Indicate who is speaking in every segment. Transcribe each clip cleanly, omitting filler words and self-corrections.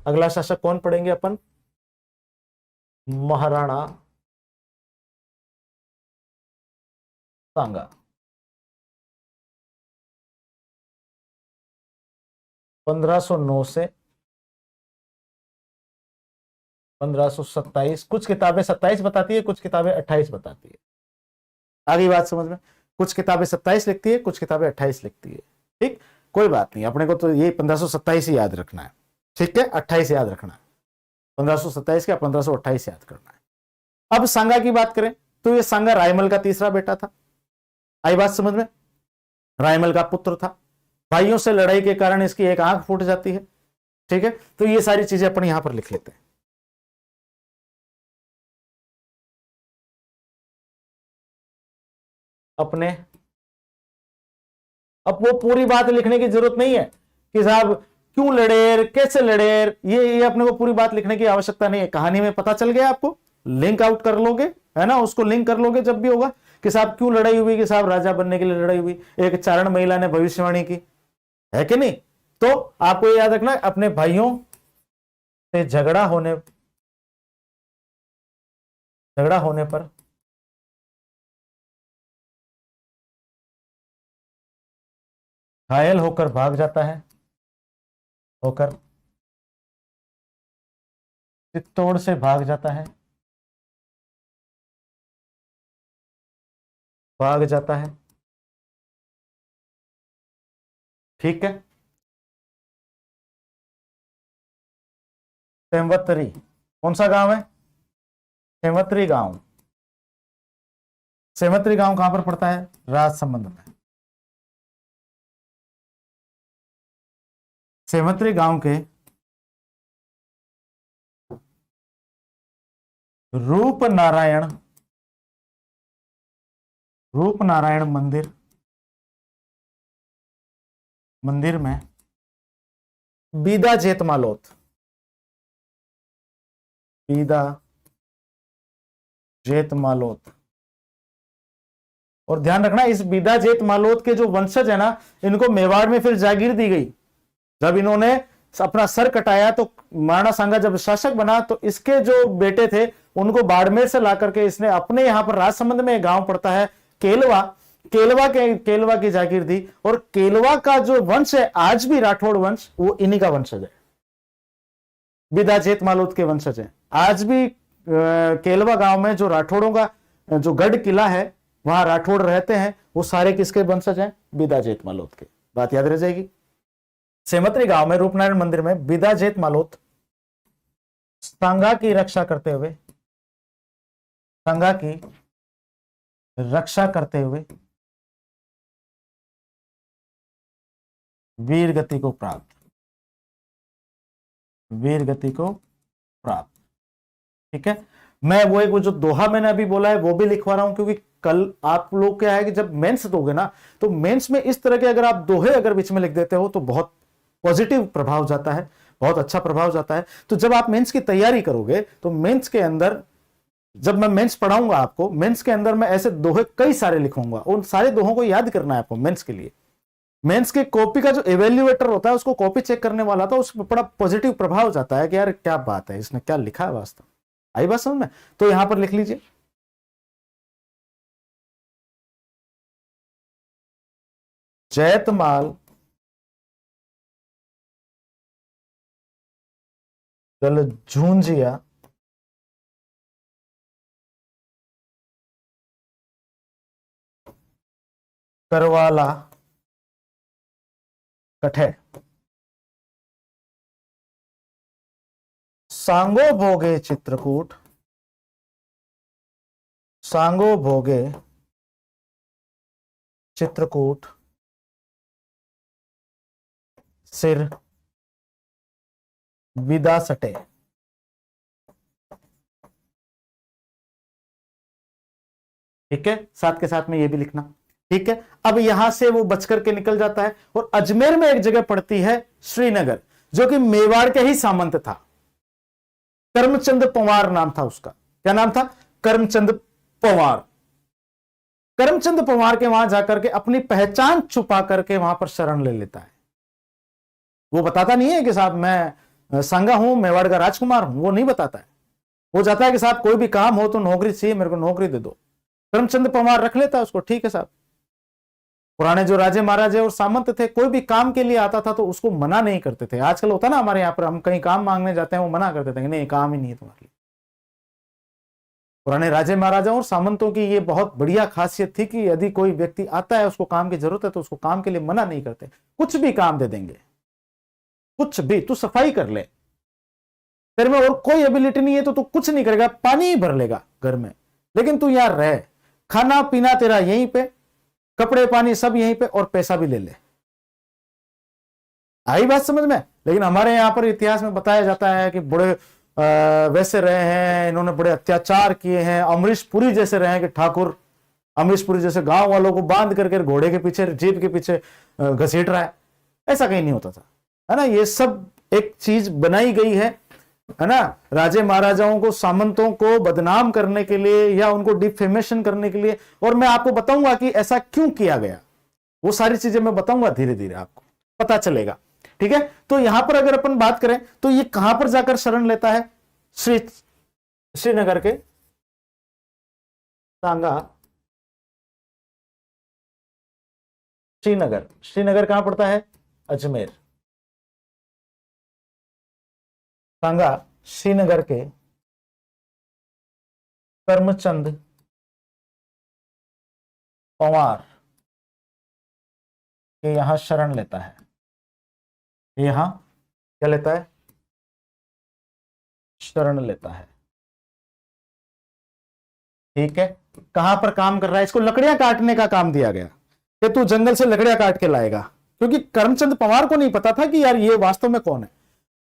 Speaker 1: अगला शासक कौन पढ़ेंगे अपन? महाराणा सांगा। 1509 से 1527। कुछ किताबें 27 बताती है, कुछ किताबें 28 बताती है। आगे बात समझ में? कुछ किताबें 27 लिखती है, कुछ किताबें 28 लिखती है। ठीक, कोई बात नहीं, अपने को तो ये 1527 ही याद रखना है। ठीक है, 28 याद रखना है, 1527 क्या 1528 याद करना है। अब सांगा की बात करें तो ये सांगा रायमल का तीसरा बेटा था। आई बात समझ में? रायमल का पुत्र था। भाइयों से लड़ाई के कारण इसकी एक आंख फूट जाती है। ठीक है, तो ये सारी चीजें अपन यहां पर लिख लेते हैं। अपने अब वो पूरी बात लिखने की जरूरत नहीं है कि साहब क्यों लड़ेर, कैसे लड़ेर, ये अपने को पूरी बात लिखने की आवश्यकता नहीं है। कहानी में पता चल गया आपको, लिंक आउट कर लोगे, है ना, उसको लिंक कर लोगे जब भी होगा कि साहब क्यों लड़ाई हुई, कि साहब राजा बनने के लिए लड़ाई हुई, एक चारण महिला ने भविष्यवाणी की, है कि नहीं। तो आपको ये याद रखना है, अपने भाइयों से झगड़ा होने पर घायल होकर भाग जाता है, चित्तौड़ से भाग जाता है, ठीक है। सेमवतरी कौन सा गांव है? सेमवतरी गांव। सेमवतरी गांव कहां पर पड़ता है? राजसमंद में। सेमवतरी गांव के रूप नारायण मंदिर में बीदा जेत मालोत। और ध्यान रखना, इस बीदा जेत मालोत के जो वंशज है ना, इनको मेवाड़ में फिर जागीर दी गई। जब इन्होंने अपना सर कटाया तो महाराणा सांगा जब शासक बना तो इसके जो बेटे थे उनको बाड़मेर से ला करके इसने अपने यहां पर राजसमंद में एक गांव पड़ता है केलवा की जागीर दी। और केलवा का जो वंश है आज भी राठौड़ वंश, वो इन्हीं का वंशज है, बिदा जेत मालोत के वंशज है। आज भी केलवा गांव में जो राठौड़ों का जो गढ़ किला है वहां राठौड़ रहते हैं, वो सारे किसके वंशज हैं? बिदा जेत मालोत के। बात याद रह जाएगी। सेमवतरी गांव में रूपनारायण मंदिर में बिदा जेत मालोत सांगा की रक्षा करते हुए वीर गति को प्राप्त। ठीक है, मैं वो जो दोहा मैंने अभी बोला है वो भी लिखवा रहा हूं, क्योंकि कल आप लोग क्या है कि जब मेंस दोगे ना, तो मेंस में इस तरह के अगर आप दोहे अगर बीच में लिख देते हो तो बहुत पॉजिटिव प्रभाव जाता है, बहुत अच्छा प्रभाव जाता है। तो जब आप मेंस की तैयारी करोगे तो मेंस के अंदर, जब मैं मेंस पढ़ाऊंगा आपको, मेंस के अंदर मैं ऐसे दोहे कई सारे लिखूंगा, उन सारे दोहों को याद करना है आपको मेंस के लिए। मेंस के कॉपी का जो एवेल्युएटर होता है, उसको कॉपी चेक करने वाला था, उस पर बड़ा पॉजिटिव प्रभाव जाता है कि यार क्या बात है, इसने क्या लिखा है वास्तव। आई बात समझ में? तो यहां पर लिख लीजिए, जैतमाल जल झूंझिया करवाला कठे सांगो भोगे चित्रकूट सिर विदा सटे। ठीक है, साथ के साथ में ये भी लिखना। ठीक है, अब यहां से वो बच करके निकल जाता है और अजमेर में एक जगह पड़ती है श्रीनगर, जो कि मेवाड़ के ही सामंत था। करमचंद पंवार नाम था उसका। क्या नाम था? करमचंद पंवार। करमचंद पंवार के वहां जाकर के अपनी पहचान छुपा करके वहां पर शरण ले लेता है। वो बताता नहीं है कि साहब मैं सांगा हूं, मेवाड़ का राजकुमार हूं, वो नहीं बताता है। वो जाता है कि साहब कोई भी काम हो तो नौकरी चाहिए, मेरे को नौकरी दे दो। करमचंद पंवार रख लेता है उसको, ठीक है साहब। पुराने जो राजे महाराजे और सामंत थे, कोई भी काम के लिए आता था तो उसको मना नहीं करते थे। आजकल होता ना हमारे यहाँ पर, हम कहीं काम मांगने जाते हैं, वो मना करते थे कि नहीं, काम ही नहीं है तुम्हारे लिए। पुराने राजे महाराजाओं और सामंतों की ये बहुत बढ़िया खासियत थी कि यदि कोई व्यक्ति आता है, उसको काम की जरूरत है, तो उसको काम के लिए मना नहीं करते, कुछ भी काम दे देंगे। कुछ भी, तू सफाई कर ले, तेरे में और कोई एबिलिटी नहीं है तो तू कुछ नहीं करेगा, पानी ही भर लेगा घर में, लेकिन तू यार रह, खाना पीना तेरा यहीं पे, कपड़े पानी सब यहीं पे, और पैसा भी ले ले। आई बात समझ में? लेकिन हमारे यहां पर इतिहास में बताया जाता है कि बड़े वैसे रहे हैं, इन्होंने बड़े अत्याचार किए हैं, अमरीश पुरी जैसे रहे हैं कि ठाकुर अमरीश पुरी जैसे गांव वालों को बांध करके घोड़े के पीछे, जीप के पीछे घसीट रहा है। ऐसा कहीं नहीं होता था, है ना। ये सब एक चीज बनाई गई है ना, राजे महाराजाओं को, सामंतों को बदनाम करने के लिए या उनको डिफेमेशन करने के लिए। और मैं आपको बताऊंगा कि ऐसा क्यों किया गया, वो सारी चीजें मैं बताऊंगा, धीरे धीरे आपको पता चलेगा, ठीक है। तो यहां पर अगर अपन बात करें तो ये कहां पर जाकर शरण लेता है? श्रीनगर के सांगा। श्रीनगर कहां पड़ता है? अजमेर। सांगा श्रीनगर के करमचंद पंवार के यहां शरण लेता है। यहां क्या लेता है? शरण लेता है, ठीक है। कहां पर काम कर रहा है? इसको लकड़ियां काटने का काम दिया गया कि तू जंगल से लकड़ियां काट के लाएगा, क्योंकि करमचंद पंवार को नहीं पता था कि यार ये वास्तव में कौन है।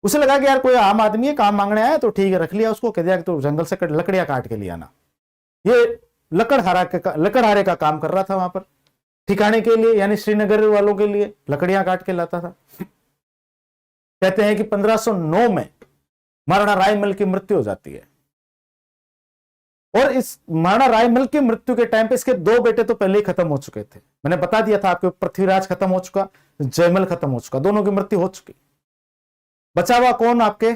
Speaker 1: उसे लगा कि यार कोई आम आदमी है, काम मांगने आया, तो ठीक है, रख लिया उसको, कह दिया कि तू जंगल से लकड़ियां काट के ले आना। ये लकड़हारे का काम कर रहा था वहां पर, ठिकाने के लिए, यानी श्रीनगर वालों के लिए लकड़ियां काट के लाता था। कहते हैं कि 1509 में महाराणा रायमल की मृत्यु हो जाती है, और इस महाराणा रायमल की मृत्यु के टाइम पे इसके दो बेटे तो पहले ही खत्म हो चुके थे। मैंने बता दिया था आपको, पृथ्वीराज खत्म हो चुका, जयमल खत्म हो चुका, दोनों की मृत्यु हो चुकी। बचा हुआ कौन आपके?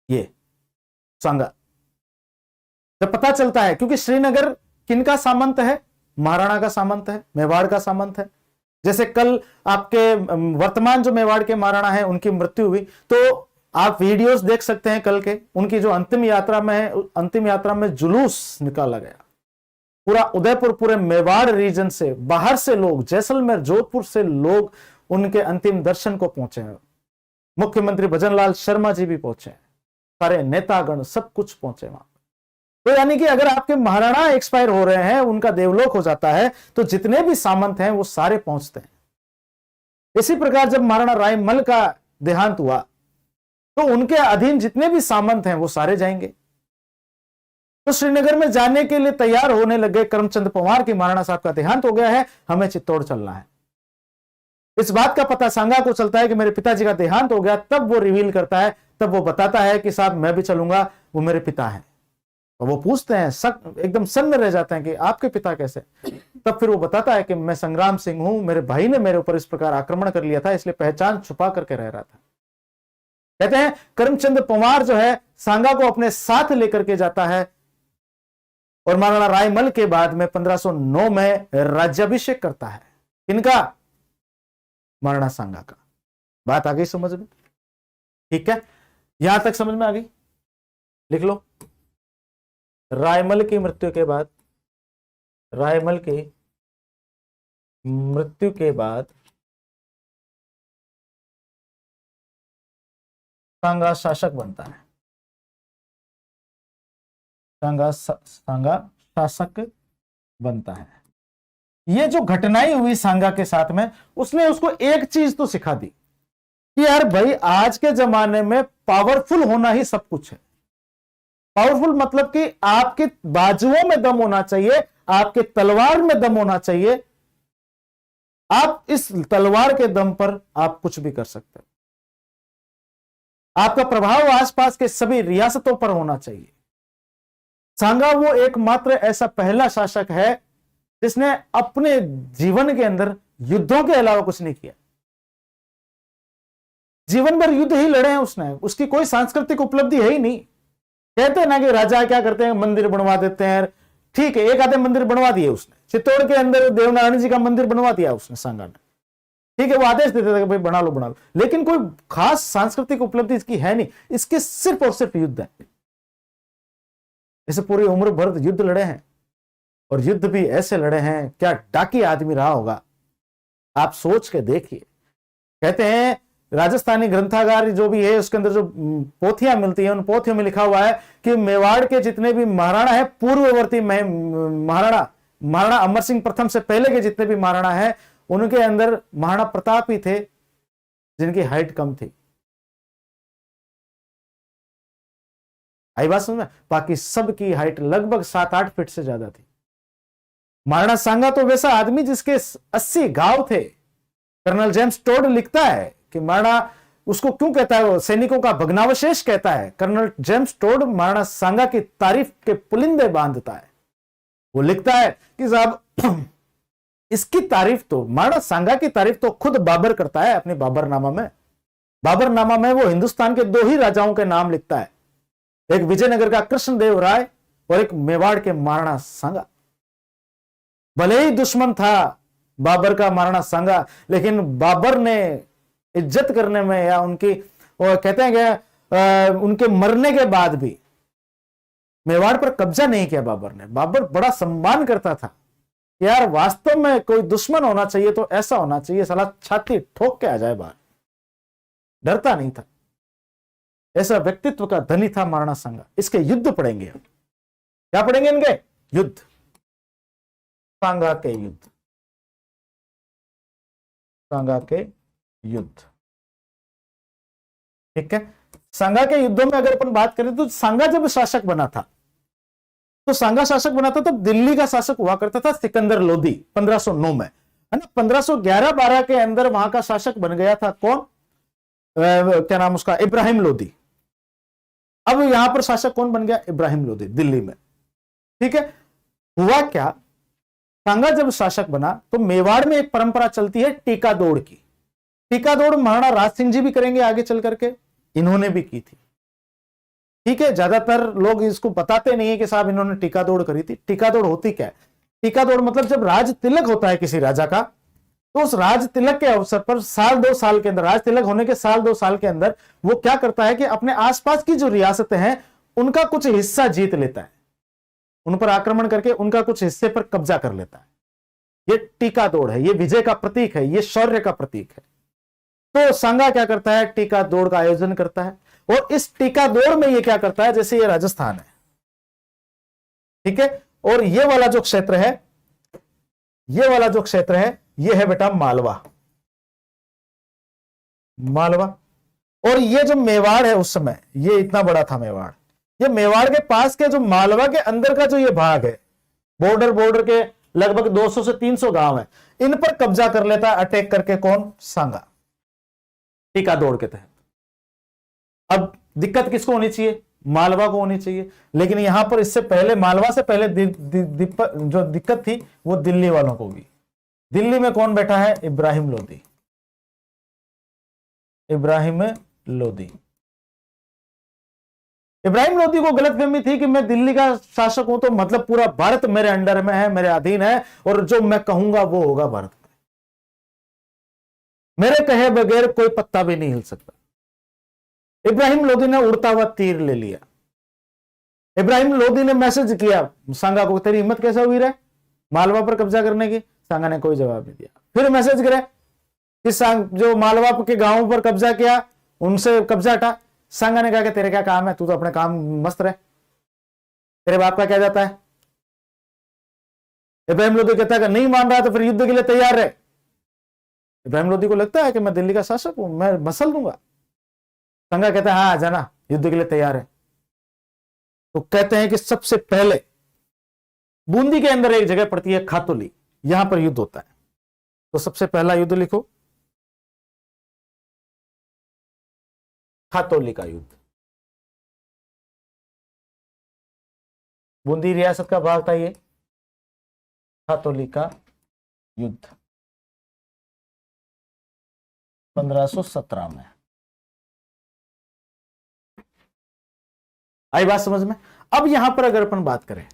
Speaker 1: ये सांगा। जब पता चलता है, क्योंकि श्रीनगर किनका सामंत है? महाराणा का सामंत है, मेवाड़ का सामंत है। जैसे कल आपके वर्तमान जो मेवाड़ के महाराणा है उनकी मृत्यु हुई, तो आप वीडियोस देख सकते हैं कल के, उनकी जो अंतिम यात्रा में है, अंतिम यात्रा में जुलूस निकाला गया पूरा उदयपुर, पूरे मेवाड़ रीजन से, बाहर से लोग, जैसलमेर जोधपुर से लोग उनके अंतिम दर्शन को पहुंचे हैं। मुख्यमंत्री भजनलाल शर्मा जी भी पहुंचे हैं, सारे नेतागण सब कुछ पहुंचे वहां। तो यानी कि अगर आपके महाराणा एक्सपायर हो रहे हैं, उनका देवलोक हो जाता है, तो जितने भी सामंत हैं वो सारे पहुंचते हैं। इसी प्रकार जब महाराणा रायमल का देहांत हुआ तो उनके अधीन जितने भी सामंत हैं वो सारे जाएंगे। तो श्रीनगर में जाने के लिए तैयार होने लगे करमचंद पंवार की महाराणा साहब का देहांत हो गया है, हमें चित्तौड़ चलना है। इस बात का पता सांगा को चलता है कि मेरे पिताजी का देहांत हो गया, तब वो रिवील करता है, तब वो बताता है कि साहब मैं भी चलूंगा, वो मेरे पिता हैं। और वो पूछते हैं, एकदम सन्न रह जाते हैं कि आपके पिता कैसे? तब फिर वो बताता है कि मैं संग्राम सिंह हूं, मेरे भाई ने मेरे ऊपर इस प्रकार आक्रमण कर लिया था, इसलिए पहचान छुपा करके रह रहा था। कहते हैं करमचंद पंवार जो है सांगा को अपने साथ लेकर के जाता है, और महाराणा रायमल के बाद में 1509 में राज्याभिषेक करता है। किनका? महाराणा सांगा का। बात आ गई समझ में? ठीक है, यहां तक समझ में आ गई? लिख लो। रायमल की मृत्यु के बाद, रायमल की मृत्यु के बाद सांगा शासक बनता है। सांगा शासक बनता है। ये जो घटनाएं हुई सांगा के साथ में, उसने उसको एक चीज तो सिखा दी कि यार भाई आज के जमाने में पावरफुल होना ही सब कुछ है। पावरफुल मतलब कि आपके बाजुओं में दम होना चाहिए, आपके तलवार में दम होना चाहिए। आप इस तलवार के दम पर आप कुछ भी कर सकते हैं। आपका प्रभाव आसपास के सभी रियासतों पर होना चाहिए। सांगा वो एकमात्र ऐसा पहला शासक है जिसने अपने जीवन के अंदर युद्धों के अलावा कुछ नहीं किया। जीवन भर युद्ध ही लड़े हैं उसने, उसकी कोई सांस्कृतिक उपलब्धि है ही नहीं। कहते हैं ना कि राजा क्या करते हैं, मंदिर बनवा देते हैं, ठीक है, एक आधे मंदिर बनवा दिए उसने, चित्तौड़ के अंदर देवनारायण जी का मंदिर बनवा दिया उसने सांगा ने, ठीक है, वो आदेश देते थे कि भाई बना लो, लेकिन कोई खास सांस्कृतिक उपलब्धि इसकी है नहीं, इसके सिर्फ और सिर्फ युद्ध है। इसे पूरी उम्र भर युद्ध लड़े हैं, और युद्ध भी ऐसे लड़े हैं, क्या डाकी आदमी रहा होगा, आप सोच के देखिए। कहते हैं राजस्थानी ग्रंथागार जो भी है उसके अंदर जो पोथियां मिलती है, उन पोथियों में लिखा हुआ है कि मेवाड़ के जितने भी महाराणा है, पूर्ववर्ती महाराणा अमर सिंह प्रथम से पहले के जितने भी महाराणा है, उनके अंदर महाराणा प्रताप ही थे जिनकी हाइट कम थी। आई बात समझ में? बाकी सबकी हाइट लगभग 7-8 फीट से ज्यादा थी। महाराणा सांगा तो वैसा आदमी जिसके 80 घाव थे। कर्नल जेम्स टोड लिखता है कि महाराणा, उसको क्यों कहता है, वो सैनिकों का भग्नावशेष कहता है। कर्नल जेम्स टोड महाराणा सांगा की तारीफ के पुलिंदे बांधता है। वो लिखता है कि साहब इसकी तारीफ तो, महाराणा सांगा की तारीफ तो खुद बाबर करता है अपने बाबरनामा में। बाबरनामा में वो हिंदुस्तान के 2 ही राजाओं के नाम लिखता है, एक विजयनगर का कृष्णदेव राय और एक मेवाड़ के महाराणा सांगा। भले ही दुश्मन था बाबर का महाराणा सांगा, लेकिन बाबर ने इज्जत करने में या उनकी, और कहते हैं कि उनके मरने के बाद भी मेवाड़ पर कब्जा नहीं किया बाबर ने। बाबर बड़ा सम्मान करता था, यार वास्तव में कोई दुश्मन होना चाहिए तो ऐसा होना चाहिए, साला छाती ठोक के आ जाए बाहर, डरता नहीं था। ऐसा व्यक्तित्व का धनी था महाराणा सांगा। इसके युद्ध पढ़ेंगे हम। क्या पढ़ेंगे इनके? युद्ध, सांगा के युद्ध, सांगा के युद्ध, ठीक है। सांगा के युद्धों में अगर अपन बात करें तो सांगा जब शासक बना था, तो सांगा शासक बना था तब दिल्ली का शासक हुआ करता था सिकंदर लोदी 1509 में, है ना। 1511-12 के अंदर वहां का शासक बन गया था कौन, क्या नाम उसका, इब्राहिम लोदी। अब यहां पर शासक कौन बन गया? इब्राहिम लोदी, दिल्ली में, ठीक है। हुआ क्या, सांगा जब शासक बना तो मेवाड़ में एक परंपरा चलती है टीका दौड़ की। टीका दौड़ महाराणा राज सिंह जी भी करेंगे आगे चल करके, इन्होंने भी की थी, ठीक है। ज्यादातर लोग इसको बताते नहीं है कि साहब इन्होंने टीका दौड़ करी थी। टीका दौड़ होती क्या है? टीका दौड़ मतलब जब राज तिलक होता है किसी राजा का, तो उस राज तिलक के अवसर पर 1-2 साल के अंदर, राज तिलक होने के 1-2 साल के अंदर वो क्या करता है कि अपने आसपास की जो रियासतें हैं उनका कुछ हिस्सा जीत लेता है, उन पर आक्रमण करके उनका कुछ हिस्से पर कब्जा कर लेता है। ये टीका दौड़ है, ये विजय का प्रतीक है, ये शौर्य का प्रतीक है। तो सांगा क्या करता है, टीका दौड़ का आयोजन करता है। और इस टीका दौड़ में ये क्या करता है, जैसे ये राजस्थान है, ठीक है, और ये वाला जो क्षेत्र है, ये वाला जो क्षेत्र है, ये है बेटा मालवा, मालवा। और ये जो मेवाड़ है उस समय, ये इतना बड़ा था मेवाड़, ये मेवाड़ के पास के जो मालवा के अंदर का जो ये भाग है, बॉर्डर के लगभग 200 से 300 गांव है, इन पर कब्जा कर लेता है अटैक करके कौन? सांगा, टीका दौड़ के तहत। अब दिक्कत किसको होनी चाहिए? मालवा को होनी चाहिए। लेकिन यहां पर इससे पहले, मालवा से पहले जो दिक्कत थी वो दिल्ली वालों को भी। दिल्ली में कौन बैठा है? इब्राहिम लोदी, इब्राहिम लोदी। इब्राहिम लोदी को गलतफहमी थी कि मैं दिल्ली का शासक हूं तो मतलब पूरा भारत मेरे अंडर में है, मेरे अधीन है, और जो मैं कहूंगा वो होगा भारत में, मेरे कहे बगैर कोई पत्ता भी नहीं हिल सकता। इब्राहिम लोदी ने उड़ता हुआ तीर ले लिया। इब्राहिम लोदी ने मैसेज किया सांगा को, तेरी हिम्मत कैसे हुई रे मालवा पर कब्जा करने की? सांगा ने कोई जवाब नहीं दिया। फिर मैसेज करे कि जो मालवा के गांवों पर कब्जा किया उनसे कब्जा हटा। सांगा ने कहा कि तेरे क्या काम है, तू तो अपने काम मस्त रहे, तेरे बाप का क्या जाता है। इब्राहिम लोदी कहता है कि नहीं मान रहा तो फिर युद्ध के लिए तैयार रहे। इब्राहिम लोदी को लगता है कि मैं दिल्ली का शासक हूं, मैं मसल दूंगा। सांगा कहता है हाँ जाना, युद्ध के लिए तैयार है। तो कहते हैं कि सबसे पहले बूंदी के अंदर एक जगह पड़ती है खातोली, यहां पर युद्ध होता है। तो सबसे पहला युद्ध लिखो, खातोली का युद्ध। बूंदी रियासत का भाग था ये, खातोली का युद्ध 1517 में। आई बात समझ में? अब यहां पर अगर अपन बात करें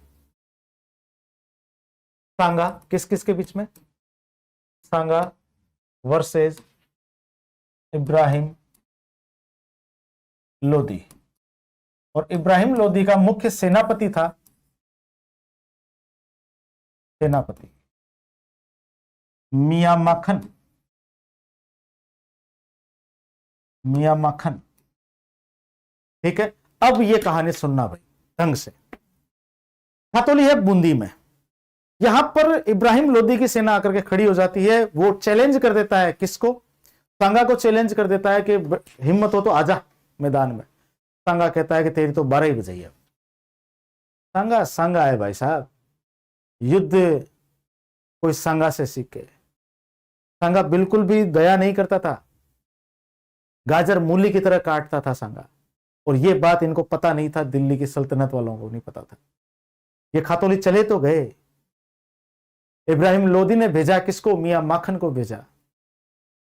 Speaker 1: सांगा किस किस के बीच में, सांगा वर्सेस इब्राहिम लोदी, और इब्राहिम लोदी का मुख्य सेनापति था, सेनापति मियां माखन, मियां माखन। ठीक है, अब ये कहानी सुनना भाई ढंग से। खातोली है बूंदी में, यहां पर इब्राहिम लोदी की सेना आकर के खड़ी हो जाती है। वो चैलेंज कर देता है किसको, सांगा को चैलेंज कर देता है कि हिम्मत हो तो आजा मैदान में। सांगा कहता है कि तेरी तो 12 ही बजे है। सांगा सांगा है भाई साहब, युद्ध कोई सांगा से सीखे। सांगा बिल्कुल भी दया नहीं करता था, गाजर मूली की तरह काटता था सांगा। और ये बात इनको पता नहीं था, दिल्ली की सल्तनत वालों को नहीं पता था। ये खातोली चले तो गए, इब्राहिम लोदी ने भेजा किसको, मियां माखन को भेजा।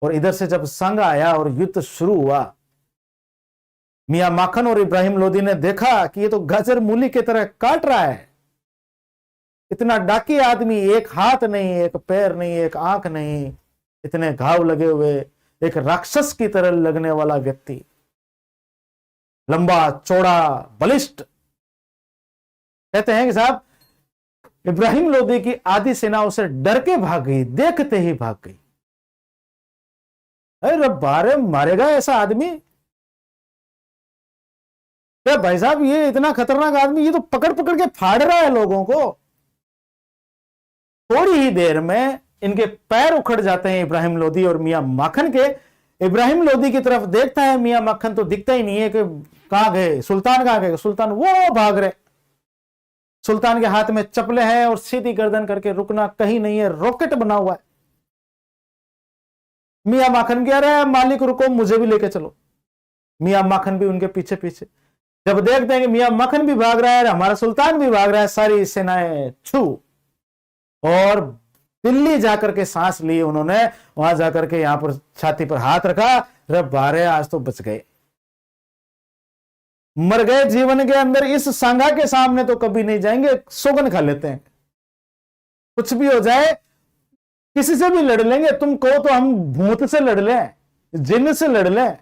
Speaker 1: और इधर से जब सांगा आया और युद्ध शुरू हुआ, मियां माखन और इब्राहिम लोदी ने देखा कि ये तो गाजर मूली की तरह काट रहा है। इतना डाकी आदमी, एक हाथ नहीं, एक पैर नहीं, एक आंख नहीं, इतने घाव लगे हुए, एक राक्षस की तरह लगने वाला व्यक्ति, लंबा चौड़ा बलिष्ठ। कहते हैं कि साहब इब्राहिम लोदी की आधी सेना उसे डर के भाग गई, देखते ही भाग गई। अरे बारे मारेगा ऐसा आदमी? क्या भाई साहब ये इतना खतरनाक आदमी, ये तो पकड़ पकड़ के फाड़ रहा है लोगों को। थोड़ी ही देर में इनके पैर उखड़ जाते हैं इब्राहिम लोदी और मियां माखन के। इब्राहिम लोदी की तरफ देखता है, मियां माखन तो दिखता ही नहीं है कि कहां गए सुल्तान, कहां गए सुल्तान, वो भाग रहे। सुल्तान के हाथ में चप्पलें हैं और सीधी गर्दन करके रुकना कहीं नहीं है, रॉकेट बना हुआ है। मियां माखन कह रहे हैं मालिक रुको, मुझे भी लेके चलो। मियां माखन भी उनके पीछे पीछे। जब देखते हैं कि मियां माखन भी भाग रहा है, हमारा सुल्तान भी भाग रहा है, सारी सेनाएं छू और दिल्ली जाकर के सांस ली उन्होंने। वहां जाकर के यहां पर छाती पर हाथ रखा, रे बारे आज तो बच गए। मर गए जीवन के अंदर, इस सांगा के सामने तो कभी नहीं जाएंगे, सौगन खा लेते हैं। कुछ भी हो जाए किसी से भी लड़ लेंगे, तुम कहो तो हम भूत से लड़ लें, जिन्न से लड़ लें।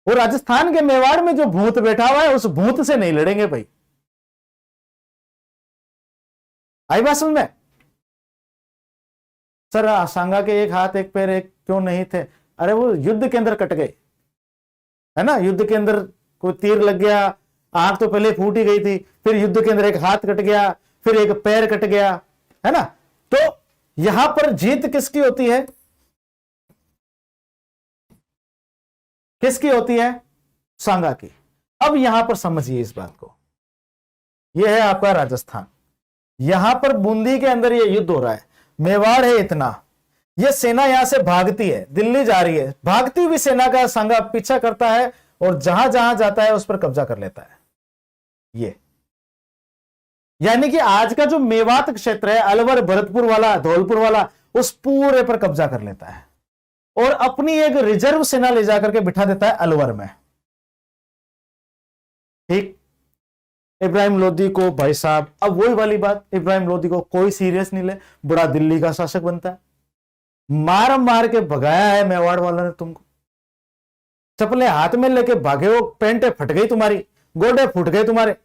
Speaker 1: और राजस्थान के मेवाड़ में जो भूत बैठा हुआ है उस भूत से नहीं लड़ेंगे भाई। आई बात समझ में? सर सांगा के एक हाथ एक पैर एक क्यों नहीं थे? अरे वो युद्ध के अंदर कट गए, है ना। युद्ध के अंदर कोई तीर लग गया, आंख तो पहले फूट ही गई थी, फिर युद्ध के अंदर एक हाथ कट गया, फिर एक पैर कट गया, है ना। तो यहां पर जीत किसकी होती है? किसकी होती है? सांगा की। अब यहां पर समझिए इस बात को, यह है आपका राजस्थान। यहां पर बूंदी के अंदर यह युद्ध हो रहा है, मेवाड़ है इतना, यह सेना यहां से भागती है, दिल्ली जा रही है, भागती हुई सेना का सांगा पीछा करता है और जहां जहां जाता है उस पर कब्जा कर लेता है। ये यानी कि आज का जो मेवात क्षेत्र है, अलवर भरतपुर वाला, धौलपुर वाला, उस पूरे पर कब्जा कर लेता है और अपनी एक रिजर्व सेना ले जाकर के बिठा देता है अलवर में। ठीक, इब्राहिम लोदी को भाई साहब, अब वही वाली बात, इब्राहिम लोदी को कोई सीरियस नहीं ले, बड़ा दिल्ली का शासक बनता है। मार मार के भगाया है मेवाड़ वालों ने तुमको, चप्पलें हाथ में लेके भागे हो, पेंटे फट गई तुम्हारी, गोडे फूट गए तुम्हारे।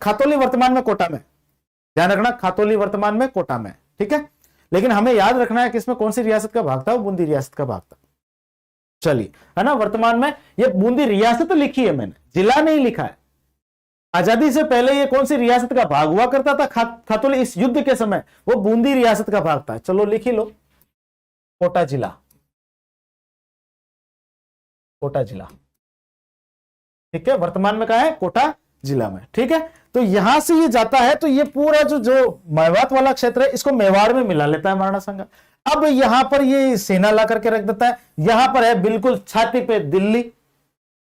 Speaker 1: खातोली वर्तमान में कोटा में, ध्यान रखना, खातोली वर्तमान में कोटा में, ठीक है। लेकिन हमें याद रखना है कि इसमें कौन सी रियासत का भाग था, वो बूंदी रियासत का भाग था। चलिए, है ना, वर्तमान में ये बूंदी रियासत लिखी है मैंने, जिला नहीं लिखा है। आजादी से पहले ये कौन सी रियासत का भाग हुआ करता था? खातोली इस युद्ध के समय वो बूंदी रियासत का भाग था। चलो लिख ही लो, कोटा जिला, कोटा जिला, ठीक है। वर्तमान में कहा है? कोटा जिला में, ठीक है। तो यहां से ये जाता है, तो ये पूरा जो मेवात वाला क्षेत्र है इसको मेवाड़ में मिला लेता है महाराणा सांगा। अब यहां पर ये सेना ला करके रख देता है, यहां पर है बिल्कुल छाती पे दिल्ली।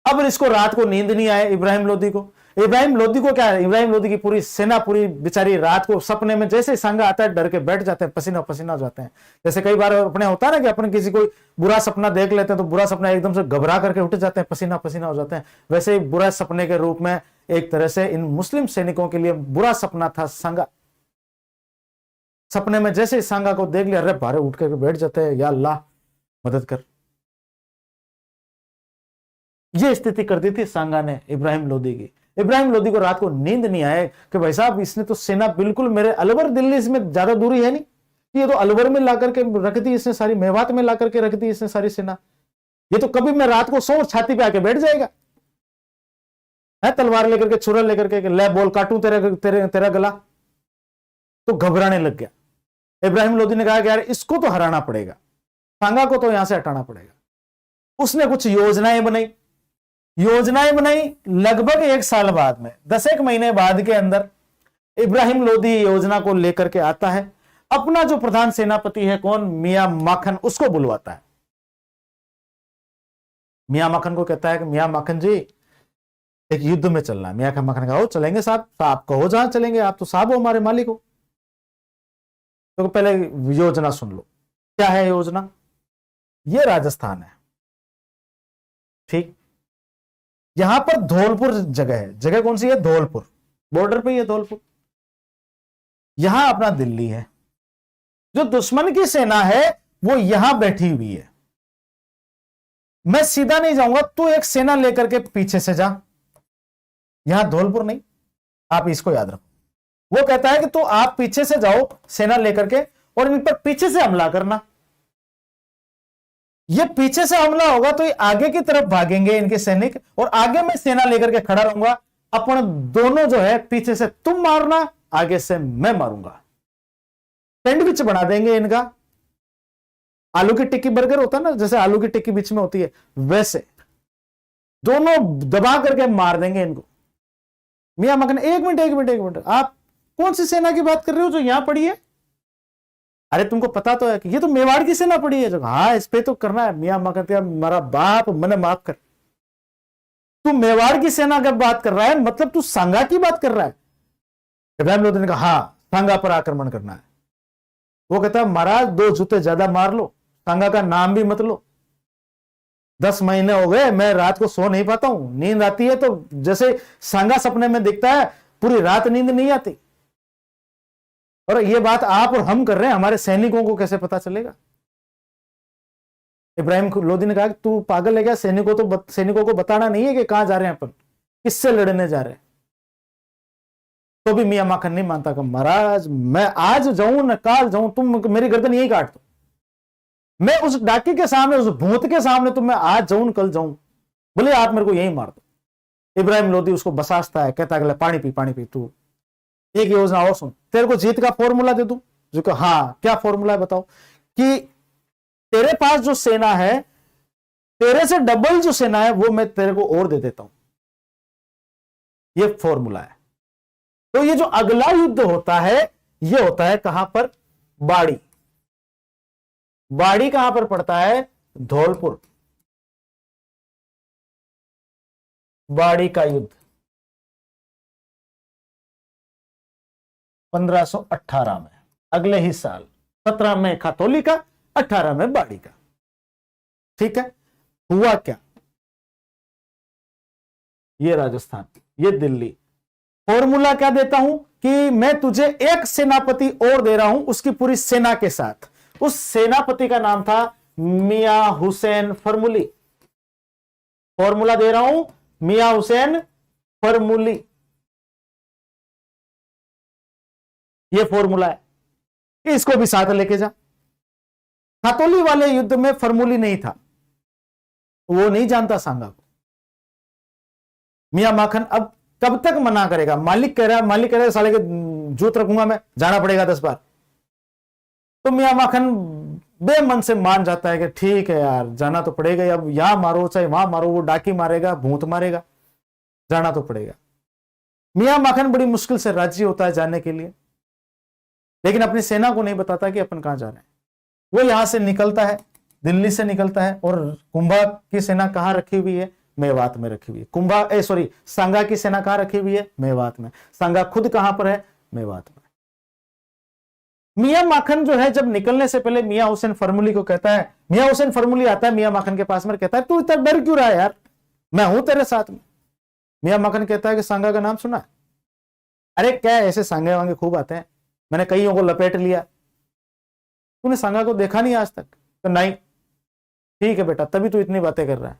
Speaker 1: अब इसको रात को नींद नहीं आए इब्राहिम लोदी को, इब्राहिम लोदी को क्या है, इब्राहिम लोदी की पूरी सेना पूरी बेचारी रात को सपने में जैसे सांगा आता है डर के बैठ जाते हैं, पसीना पसीना हो जाते हैं। जैसे कई बार अपने होता है ना कि अपन किसी कोई बुरा सपना देख लेते हैं तो बुरा सपना एकदम से घबरा करके उठ जाते हैं, पसीना पसीना हो जाते हैं। वैसे ही बुरा सपने के रूप में एक तरह से इन मुस्लिम सैनिकों के लिए बुरा सपना था सांगा। सपने में जैसे सांगा को देख लिया, अरे भारे उठ करके बैठ जाते हैं, या अल्लाह मदद कर। ये स्थिति कर दी थी सांगा ने इब्राहिम लोदी की। इब्राहिम लोदी को रात को नींद नहीं आए कि भाई साहब इसने तो सेना बिल्कुल मेरे अलवर दिल्ली इसमें ज्यादा दूरी है नहीं, ये तो अलवर में ला करके रख दी इसने सारी, मेवात में ला करके रख दी इसने सारी सेना। ये तो कभी मैं रात को सो छाती पे आके बैठ जाएगा है, तलवार लेकर के छुरा लेकर के, ले बोल काटूं तेरा गला। तो घबराने लग गया। इब्राहिम लोदी ने कहा कि यार इसको तो हराना पड़ेगा, सांगा को तो यहां से हटाना पड़ेगा। उसने कुछ योजनाएं बनाई लगभग 1 साल बाद में, 10 एक महीने बाद के अंदर इब्राहिम लोदी योजना को लेकर के आता है। अपना जो प्रधान सेनापति है कौन, मियां माखन, उसको बुलवाता है। मियां माखन को कहता है कि मियां माखन जी एक युद्ध में चलना है। मियां माखन कहा चलेंगे साहब, साहब कहो जहां चलेंगे, आप तो साहब हो हमारे मालिक हो। तो पहले योजना सुन लो, क्या है योजना। ये राजस्थान है, ठीक, यहां पर धौलपुर जगह है। जगह कौन सी है, धौलपुर, बॉर्डर पे ही है धौलपुर। यहां अपना दिल्ली है। जो दुश्मन की सेना है वो यहां बैठी हुई है। मैं सीधा नहीं जाऊंगा, तू एक सेना लेकर के पीछे से जा, यहां धौलपुर नहीं, आप इसको याद रखो। वो कहता है कि तो आप पीछे से जाओ सेना लेकर के और इन पर पीछे से हमला करना। ये पीछे से हमला होगा तो ये आगे की तरफ भागेंगे इनके सैनिक, और आगे मैं सेना लेकर के खड़ा रहूंगा। अपन दोनों जो है, पीछे से तुम मारना, आगे से मैं मारूंगा। सैंडविच बना देंगे इनका। आलू की टिक्की बर्गर होता है ना, जैसे आलू की टिक्की बीच में होती है, वैसे दोनों दबा करके मार देंगे इनको। मियां मखन एक मिनट, आप कौन सी सेना की बात कर रहे हो जो यहां पड़ी है? अरे तुमको पता तो है कि ये तो मेवाड़ की सेना पड़ी है। जो हाँ, इस पे तो करना है। मियां मखन, मेरा बाप मैंने माफ कर, तू मेवाड़ की सेना की बात कर रहा है, मतलब तू सांगा की बात कर रहा है। इब्राहिम लोदी ने कहा हाँ, सांगा पर आक्रमण करना है। वो कहता है महाराज 2 जूते ज्यादा मार लो, सांगा का नाम भी मत लो। 10 महीने हो गए मैं रात को सो नहीं पाता हूं, नींद आती है तो जैसे सांगा सपने में दिखता है, पूरी रात नींद नहीं आती। और ये बात आप और हम कर रहे हैं, हमारे सैनिकों को कैसे पता चलेगा? इब्राहिम लोदी ने कहा कि तू पागल है क्या? सैनिकों को बताना नहीं है कि कहां जा रहे हैं अपन, किससे लड़ने जा रहे हैं। तो भी मियां माखन नहीं मानता कि महाराज मैं आज जाऊं न काल जाऊं, तुम मेरी गर्दन यही काट दो। मैं उस डाकी के सामने, उस भूत के सामने, तुम मैं आज जाऊं कल जाऊं, बोले आप मेरे को यही मार दो। इब्राहिम लोदी उसको बसाता है, कहता है पानी पी तू, एक योजना और सुन, तेरे को जीत का फॉर्मूला दे दूं। जो कहा हाँ, क्या फॉर्मूला है बताओ। कि तेरे पास जो सेना है, तेरे से डबल जो सेना है, वो मैं तेरे को और दे देता हूं। ये फॉर्मूला है। तो ये जो अगला युद्ध होता है, ये होता है कहां पर, बाड़ी कहां पर पड़ता है, धौलपुर। बाड़ी का युद्ध 1518 में, अगले ही साल 17 में खातौली का, 18 में बाड़ी का। ठीक है, हुआ क्या, ये राजस्थान, ये दिल्ली। फॉर्मूला क्या देता हूं कि मैं तुझे एक सेनापति और दे रहा हूं, उसकी पूरी सेना के साथ। उस सेनापति का नाम था मियां हुसैन फरमुली। फॉर्मूला दे रहा हूं, मियां हुसैन फरमुली, ये फॉर्मूला है। इसको भी साथ लेके जा। खातौली वाले युद्ध में फरमुली नहीं था, वो नहीं जानता सांगा को। मियां माखन अब कब तक मना करेगा? मालिक कह रहा है साले के जूत रखूंगा मैं, जाना पड़ेगा 10 बार। तो मियां माखन बेमन से मान जाता है कि ठीक है यार, जाना तो पड़ेगा। अब यहां मारो चाहे वहां मारो, वो डाकी मारेगा, भूत मारेगा, जाना तो पड़ेगा। मियां माखन बड़ी मुश्किल से राजी होता है जाने के लिए, लेकिन अपनी सेना को नहीं बताता कि अपन कहां जा रहे हैं। वो यहां से निकलता है, दिल्ली से निकलता है, और कुंभा की सेना कहां रखी हुई है, मेवात में रखी हुई है। सांगा की सेना कहां रखी हुई है? मेवात में। सांगा खुद कहां पर है? मेवात में। मियां माखन जो है, जब निकलने से पहले मियां हुसैन फरमुली को कहता है, मियां हुसैन फरमुली आता है मियां माखन के पास में, कहता है तू इतना डर क्यों रहा है यार, मैं हूं तेरे साथ में। मियां माखन कहता है कि सांगा का नाम सुना है? अरे क्या ऐसे सांगे वांगे खूब आते हैं, मैंने कईयों को लपेट लिया, तूने सांगा को देखा नहीं आज तक? तो नहीं। ठीक है बेटा, तभी तू इतनी बातें कर रहा है,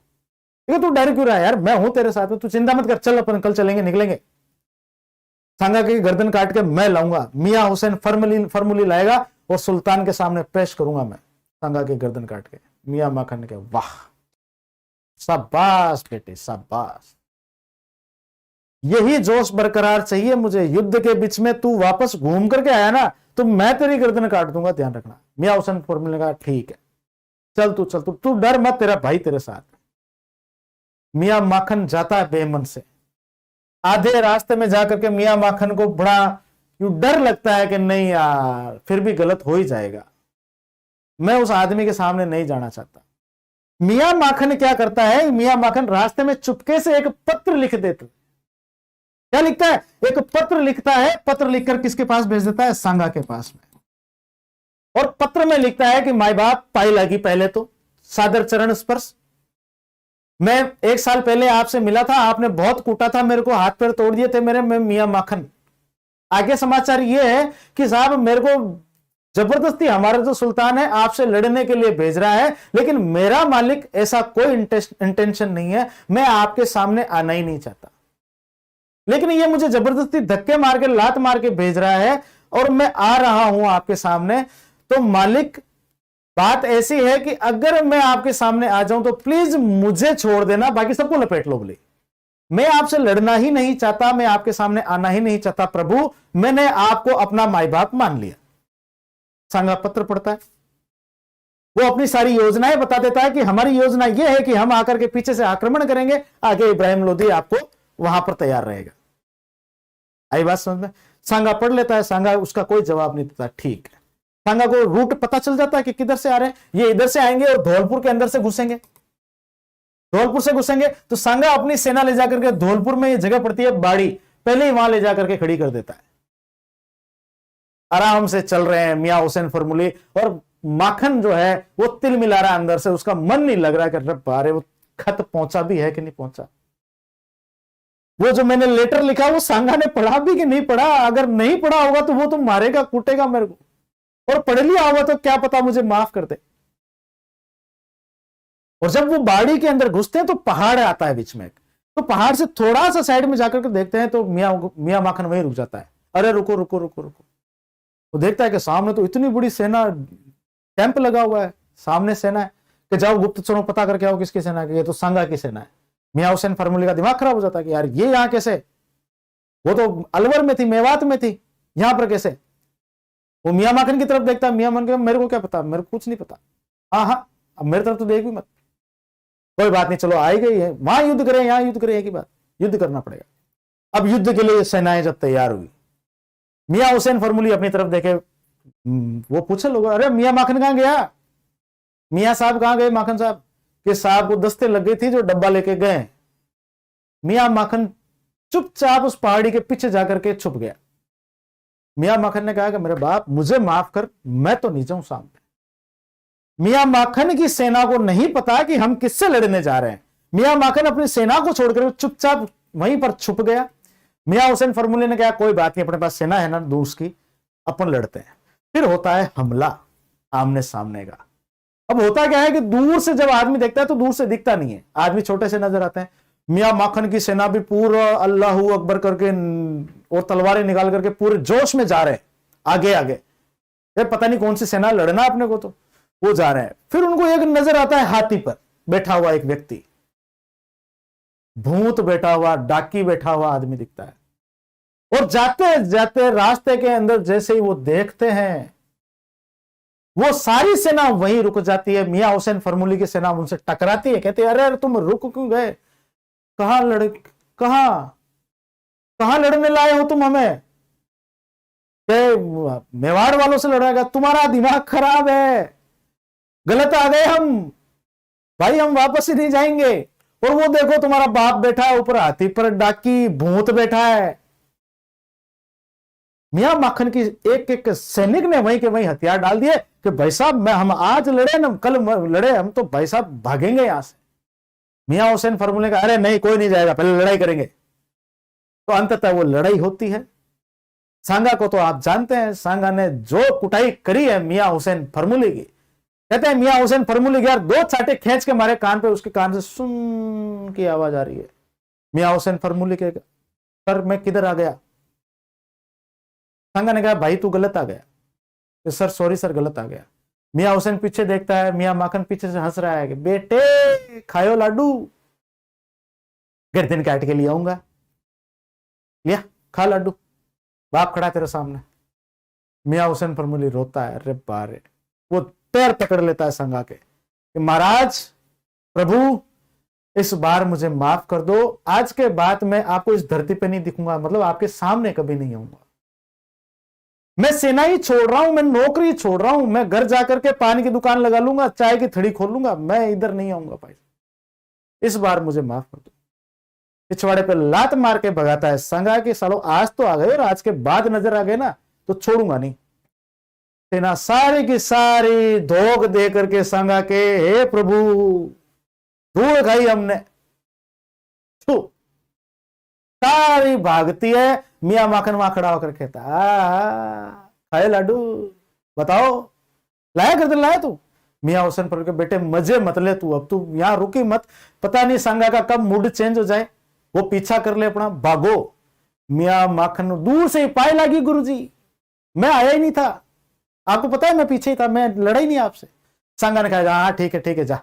Speaker 1: लेकिन तू डर क्यों रहा है यार, मैं हूं तेरे साथ में, तू चिंता मत कर, चल अपन कल चलेंगे, निकलेंगे, सांगा की गर्दन काट के मैं लाऊंगा, मियां हुसैन फरमुली लाएगा और सुल्तान के सामने पेश करूंगा मैं सांगा की गर्दन काट के। मियां माखन के वाह, शाबाश बेटे शाबाश, यही जोश बरकरार चाहिए मुझे, युद्ध के बीच में तू वापस घूम करके आया ना तो मैं तेरी गर्दन काट दूंगा, ध्यान रखना। मियां हुसैन फरमुली ने कहा ठीक है, चल तू डर मत, तेरा भाई तेरे साथ। मियां माखन जाता है बेमन से, आधे रास्ते में जाकर के मियां माखन को बड़ा यूं डर लगता है कि नहीं यार फिर भी गलत हो ही जाएगा, मैं उस आदमी के सामने नहीं जाना चाहता। मियां माखन क्या करता है, मियां माखन रास्ते में चुपके से एक पत्र लिख देता। क्या लिखता है? एक पत्र लिखता है, पत्र लिखकर किसके पास भेज देता है? सांगा के पास में। और पत्र में लिखता है कि माई बाप पाई लगी, पहले तो सादर चरण स्पर्श, मैं 1 साल पहले आपसे मिला था, आपने बहुत कूटा था मेरे को, हाथ पैर तोड़ दिए थे मेरे, मैं मियां माखन। आगे समाचार ये है कि साहब मेरे को जबरदस्ती हमारा जो सुल्तान है आपसे लड़ने के लिए भेज रहा है, लेकिन मेरा मालिक ऐसा कोई इंटेंशन नहीं है, मैं आपके सामने आना ही नहीं चाहता, लेकिन ये मुझे जबरदस्ती धक्के मार के लात मार के भेज रहा है और मैं आ रहा हूं आपके सामने। तो मालिक बात ऐसी है कि अगर मैं आपके सामने आ जाऊं तो प्लीज मुझे छोड़ देना, बाकी सबको लपेट लो बोले, मैं आपसे लड़ना ही नहीं चाहता, मैं आपके सामने आना ही नहीं चाहता प्रभु, मैंने आपको अपना माई बाप मान लिया। सांगा पत्र पढ़ता है, वो अपनी सारी योजनाएं बता देता है कि हमारी योजना यह है कि हम आकर के पीछे से आक्रमण करेंगे, आगे इब्राहिम लोदी आपको वहां पर तैयार रहेगा। आई बात समझ में? सांगा पढ़ लेता है, सांगा उसका कोई जवाब नहीं देता। ठीक है, सांगा को रूट पता चल जाता है कि किधर से आ रहे हैं, ये इधर से आएंगे और धौलपुर के अंदर से घुसेंगे, धौलपुर से घुसेंगे। तो सांगा अपनी सेना ले जाकर के, धौलपुर में ये जगह पड़ती है बाड़ी, पहले ही वहां ले जाकर के खड़ी कर देता है। आराम से चल रहे हैं मियां हुसैन फरमुली, और माखन जो है वो तिल मिला रहा है अंदर से, उसका मन नहीं लग रहा है कि बारे वो खत पहुंचा भी है कि नहीं पहुंचा, वो जो मैंने लेटर लिखा वो सांगा ने पढ़ा भी कि नहीं पढ़ा, अगर नहीं पढ़ा होगा तो वो तो मारेगा कूटेगा मेरे को, और पढ़ लिया होगा तो क्या पता मुझे माफ कर दे। और जब वो बाड़ी के अंदर घुसते हैं तो पहाड़ आता है बीच में, तो पहाड़ से थोड़ा सा साइड में जाकर के देखते हैं तो मियां माखन वहीं रुक जाता है। अरे रुको रुको रुको रुको, वो देखता है कि सामने तो इतनी बड़ी सेना, कैंप लगा हुआ है, सामने सेना है, कि जाओ गुप्तचरों पता करके आओ किसकी सेना की, ये तो सांगा की सेना है। मियां हुसैन फरमुली का दिमाग खराब हो जाता है कि यार ये यहां कैसे, वो तो अलवर में थी, मेवात में थी, यहां पर कैसे। वो मियां माखन की तरफ देखता है, मियां माखन मेरे को क्या पता, मेरे को कुछ नहीं पता, हाँ अब मेरी तरफ तो देख भी मत, कोई बात नहीं, चलो आई गई है, वहां युद्ध करें यहां युद्ध करें, एक ही बात, युद्ध करना पड़ेगा। अब युद्ध के लिए सेनाएं जब तैयार हुई, मियां हुसैन फरमुली अपनी तरफ देखे, वो पूछे लोग, अरे मियां माखन कहां गया, मियां साहब कहां गए माखन साहब, कि साहब को दस्ते लग गई थी जो डब्बा लेके गए। मियां माखन चुपचाप उस पहाड़ी के पीछे जाकर के छुप गया। मियां माखन ने कहा कि मेरे बाप मुझे माफ कर, मैं तो नहीं जाऊं सामने। मियां माखन की सेना को नहीं पता कि हम किससे लड़ने जा रहे हैं। मियां माखन अपनी सेना को छोड़कर चुपचाप वहीं पर छुप गया। मियां हुसैन फरमुली ने कहा कोई बात नहीं, अपने पास सेना है ना दूस की, अपन लड़ते हैं। फिर होता है हमला आमने सामने का। अब होता क्या है कि दूर से जब आदमी देखता है तो दूर से दिखता नहीं है, आदमी छोटे से नजर आते हैं। मियां माखन की सेना भी पूरा अल्लाहू अकबर करके और तलवारें निकाल करके पूरे जोश में जा रहे हैं आगे आगे, ये पता नहीं कौन सी सेना लड़ना अपने को, तो वो जा रहे हैं। फिर उनको एक नजर आता है हाथी पर बैठा हुआ एक व्यक्ति, भूत बैठा हुआ, डाकी बैठा हुआ आदमी दिखता है। और जाते जाते रास्ते के अंदर जैसे ही वो देखते हैं, वो सारी सेना वहीं रुक जाती है। मियां हुसैन फरमुली की सेना उनसे टकराती है, कहते हैं अरे तुम रुक क्यों गए, कहां लड़ने लाए हो तुम हमें, मेवाड़ वालों से लड़ेगा, तुम्हारा दिमाग खराब है, गलत आ गए हम भाई, हम वापस ही नहीं जाएंगे। और वो देखो तुम्हारा बाप बैठा है ऊपर, हाथी पर डाकी भूत बैठा है। मियां माखन की एक एक सैनिक ने वहीं के वहीं हथियार डाल दिए कि भाई साहब हम आज लड़े ना कल लड़े, हम तो भाई साहब भागेंगे यहां से। मियां हुसैन फॉर्मूले का अरे नहीं कोई नहीं जाएगा, पहले लड़ाई करेंगे। तो अंततः वो लड़ाई होती है। सांगा को तो आप जानते हैं, सांगा ने जो कुटाई करी है मियां हुसैन फॉर्मूले की, कहते हैं मियां हुसैन फॉर्मूले यार 2 चाटे खींच के मारे कान पे, उसके कान से सुन की आवाज आ रही है। मियां हुसैन फॉर्मूले के सर मैं किधर आ गया? सांगा ने कहा भाई तू गलत आ गया। तो सर सॉरी सर गलत आ गया। मियां हुसैन पीछे देखता है, मियां माखन पीछे से हंस रहा है कि बेटे खायो लाडू, गर्दन काट के लिए आऊंगा, लिया खा लाडू, बाप खड़ा तेरे सामने। मियां हुसैन फॉर्मूली रोता है, अरे बारे। वो पैर पकड़ लेता है संगा के कि महाराज प्रभु इस बार मुझे माफ कर दो, आज के बाद मैं आपको इस धरती पे नहीं दिखूंगा, मतलब आपके सामने कभी नहीं आऊंगा। मैं सेना ही छोड़ रहा हूं, मैं नौकरी छोड़ रहा हूं, मैं घर जाकर के पानी की दुकान लगा लूंगा, चाय की थड़ी खोल लूंगा, मैं इधर नहीं आऊंगा भाई, इस बार मुझे माफ कर दो। पिछवाड़े पे लात मार के भगाता है संगा कि सालो आज तो आ गए और आज के बाद नजर आ गए ना तो छोड़ूंगा नहीं। सेना सारी की सारी धोख दे करके संगा के हे प्रभु धूल खाई हमने, सारी भागती है। मियां माखन वहां खड़ा होकर कहता खाए लाडू, बताओ लाया कर लाया तू? मियां हुसैन पर के बेटे मजे मत ले तू, अब तू यहां रुकी मत, पता नहीं संगा का कब मूड चेंज हो जाए, वो पीछा कर ले अपना, भागो। मियां माखन दूर से ही पाए लगी गुरुजी मैं आया ही नहीं था, आपको पता है मैं पीछे ही था, मैं लड़ा ही नहीं आपसे। संगा ने कहा हाँ ठीक है जा।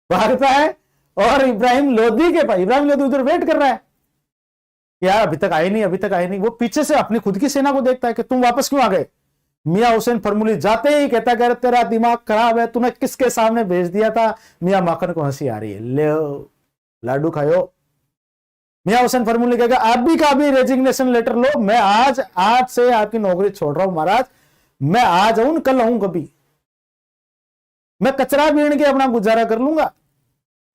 Speaker 1: भागता है और इब्राहिम लोदी के पास, इब्राहिम लोदी उधर वेट कर रहा है, यार अभी तक आए नहीं अभी तक आए नहीं। वो पीछे से अपनी खुद की सेना को देखता है कि तुम वापस क्यों आ गए। मियां हुसैन फॉर्मूली जाते ही कहता कर तेरा दिमाग खराब है, तूने किसके सामने भेज दिया था। मियां माखन को हंसी आ रही है, ले लाडू खायो। मियां हुसैन फॉर्मूली कहेगा आप भी का भी रेजिग्नेशन लेटर लो, मैं आज से आपकी नौकरी छोड़ रहा हूं महाराज, मैं आज आऊं कल आऊं कभी, मैं कचरा बीन के अपना गुजारा कर लूंगा,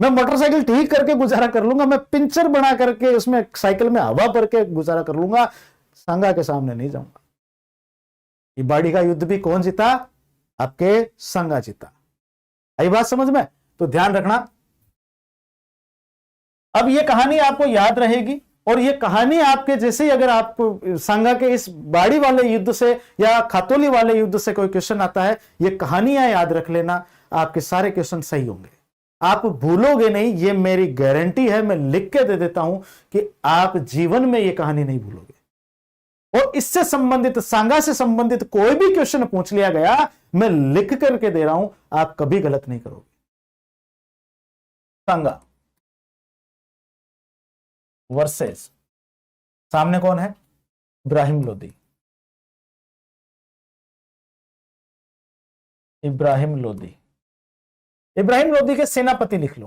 Speaker 1: मैं मोटरसाइकिल ठीक करके गुजारा कर लूंगा, मैं पिंचर बना करके उसमें साइकिल में हवा भर के गुजारा कर लूंगा, संगा के सामने नहीं जाऊंगा। ये बाड़ी का युद्ध भी कौन जीता? आपके संगा जीता। आई बात समझ में? तो ध्यान रखना। अब ये कहानी आपको याद रहेगी, और ये कहानी आपके जैसे ही अगर आपको संगा के इस बाड़ी वाले युद्ध से या खातोली वाले युद्ध से कोई क्वेश्चन आता है, ये कहानियां याद रख लेना, आपके सारे क्वेश्चन सही होंगे, आप भूलोगे नहीं, ये मेरी गारंटी है, मैं लिख के दे देता हूं कि आप जीवन में ये कहानी नहीं भूलोगे। और इससे संबंधित सांगा से संबंधित कोई भी क्वेश्चन पूछ लिया गया, मैं लिख करके दे रहा हूं, आप कभी गलत नहीं करोगे। सांगा वर्सेस सामने कौन है? इब्राहिम लोदी। इब्राहिम लोदी, इब्राहिम लोदी के सेनापति लिख लो,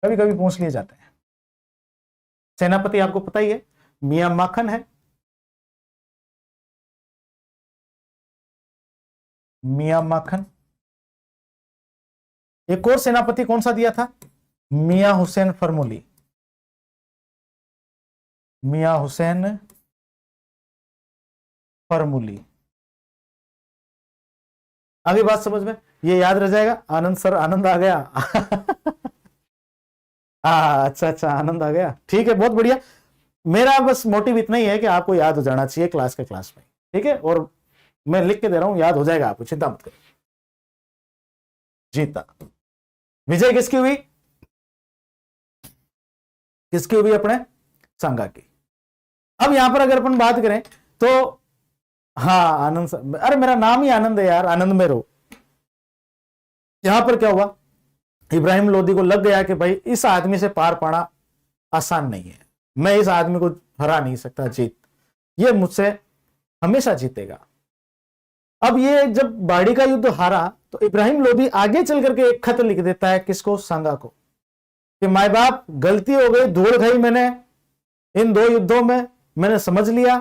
Speaker 1: कभी कभी पूछ लिए जाते हैं। सेनापति आपको पता ही है, मियां माखन है, मियां माखन। एक और सेनापति कौन सा दिया था? मियां हुसैन फॉर्मूली, मियां हुसैन फॉर्मूली। आगे बात समझ में, ये याद रह जाएगा। आनंद सर, आनंद आ गया। अच्छा आनंद आ गया, ठीक है बहुत बढ़िया। मेरा बस मोटिव इतना ही है कि आपको याद हो जाना चाहिए क्लास के क्लास में, ठीक है, और मैं लिख के दे रहा हूं, याद हो जाएगा आपको, चिंता मत करो। जीता, विजय किसकी हुई? किसकी हुई? अपने संगा की। अब यहां पर अगर अपन बात करें तो हाँ आनंद सर, अरे मेरा नाम ही आनंद है यार, आनंद में रहो। यहां पर क्या हुआ, इब्राहिम लोदी को लग गया कि भाई इस आदमी से पार पाना आसान नहीं है, मैं इस आदमी को हरा नहीं सकता, जीत ये मुझसे हमेशा जीतेगा। अब ये जब बाड़ी का युद्ध हारा तो इब्राहिम लोदी आगे चल करके एक खत लिख देता है, किसको? संगा को, कि माय बाप गलती हो गई, धूल खाई मैंने इन 2 युद्धों में, मैंने समझ लिया,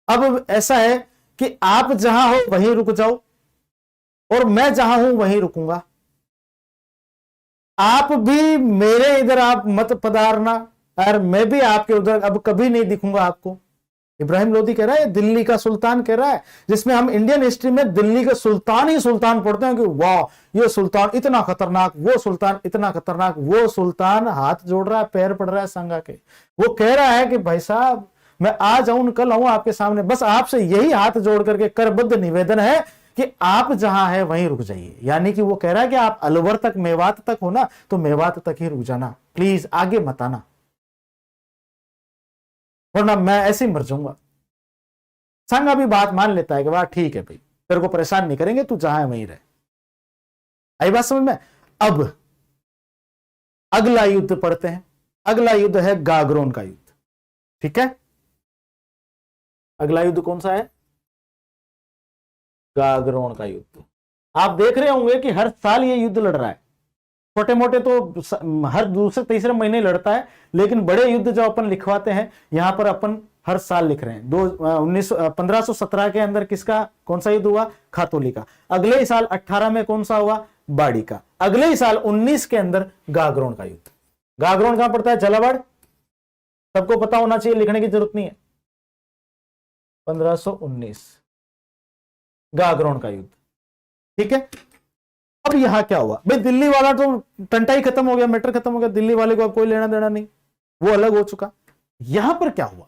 Speaker 1: अब ऐसा है कि आप जहां हो वहीं रुक जाओ और मैं जहां हूं वहीं रुकूंगा, आप भी मेरे इधर आप मत पधारना और मैं भी आपके उधर अब कभी नहीं दिखूंगा आपको। इब्राहिम लोदी कह रहा है, दिल्ली का सुल्तान कह रहा है, जिसमें हम इंडियन हिस्ट्री में दिल्ली का सुल्तान ही सुल्तान पढ़ते हैं कि वाह ये सुल्तान इतना खतरनाक, वो सुल्तान इतना खतरनाक। वो सुल्तान हाथ जोड़ रहा है, पैर पड़ रहा है संगा के, वो कह रहा है कि भाई साहब मैं आज आऊं कल आऊं आपके सामने, बस आपसे यही हाथ जोड़ करके करबद्ध निवेदन है कि आप जहां है वहीं रुक जाइए। यानी कि वो कह रहा है कि आप अलवर तक मेवात तक हो ना, तो मेवात तक ही रुक जाना, प्लीज आगे मत आना, वरना मैं ऐसे ही मर जाऊंगा। संगा भी बात मान लेता है कि वाह ठीक है भाई, तेरे को परेशान नहीं करेंगे, तू जहां है वहीं रहे। आई बात समझ में। अब अगला युद्ध पढ़ते हैं। अगला युद्ध है गागरोन का युद्ध। ठीक है, अगला युद्ध कौन सा है? गागरोन का युद्ध। आप देख रहे होंगे कि हर साल ये युद्ध लड़ रहा है, छोटे मोटे तो हर दूसरे तीसरे महीने लड़ता है, लेकिन बड़े युद्ध जो अपन लिखवाते हैं यहां पर अपन हर साल लिख रहे हैं। 1517 के अंदर किसका कौन सा युद्ध हुआ? खातोली का। अगले ही साल 18 में कौन सा हुआ? बाड़ी का। अगले ही साल 19 के अंदर गागरोन का युद्ध। गागरोन कहां पड़ता है? झालावाड़। सबको पता होना चाहिए, लिखने की जरूरत नहीं है। 1519 गागरोन का युद्ध। ठीक है, अब यहां क्या हुआ भाई? दिल्ली वाला तो टंटा ही खत्म हो गया, मैटर खत्म हो गया, दिल्ली वाले को अब कोई लेना देना नहीं, वो अलग हो चुका। यहां पर क्या हुआ?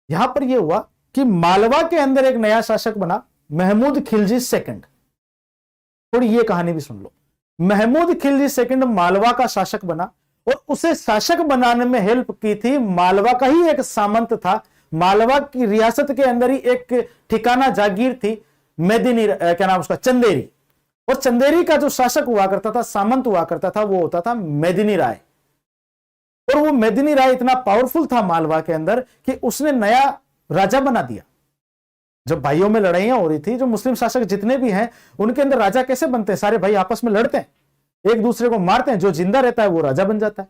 Speaker 1: यहां पर यह हुआ कि मालवा के अंदर एक नया शासक बना, महमूद खिलजी सेकंड। थोड़ी ये कहानी भी सुन लो। महमूद खिलजी सेकंड मालवा का शासक बना, और उसे शासक बनाने में हेल्प की थी मालवा का ही एक सामंत था। मालवा की रियासत के अंदर ही एक ठिकाना जागीर थी, मेदिनी क्या नाम उसका? चंदेरी। और चंदेरी का जो शासक हुआ करता था, सामंत हुआ करता था, वो होता था मेदिनी राय। और वो मेदिनी राय इतना पावरफुल था मालवा के अंदर कि उसने नया राजा बना दिया। जब भाइयों में लड़ाइयां हो रही थी, जो मुस्लिम शासक जितने भी हैं उनके अंदर राजा कैसे बनते हैं? सारे भाई आपस में लड़ते हैं, एक दूसरे को मारते हैं, जो जिंदा रहता है वो राजा बन जाता है।